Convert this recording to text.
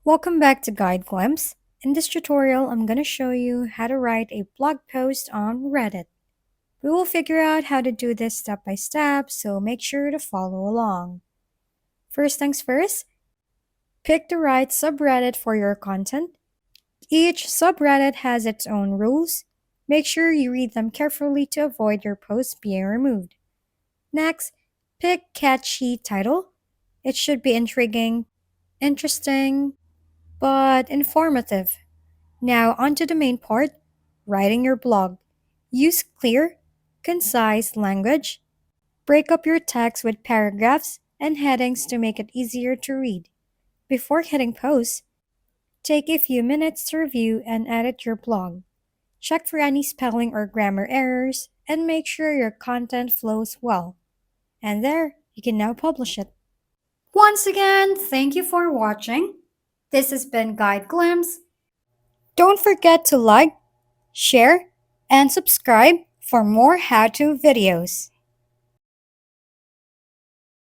Welcome back to Guide Glimpse. In this tutorial, I'm going to show you how to write a blog post on Reddit. We will figure out how to do this step by step, so make sure to follow along. First things first, pick the right subreddit for your content. Each subreddit has its own rules. Make sure you read them carefully to avoid your post being removed. Next, pick catchy title. It should be intriguing, interesting, but informative. Now, onto the main part, writing your blog. Use clear, concise language. Break up your text with paragraphs and headings to make it easier to read. Before hitting post, take a few minutes to review and edit your blog. Check for any spelling or grammar errors and make sure your content flows well. And there, you can now publish it. Once again, thank you for watching. This has been Guide Glimpse. Don't forget to like, share, and subscribe for more how-to videos.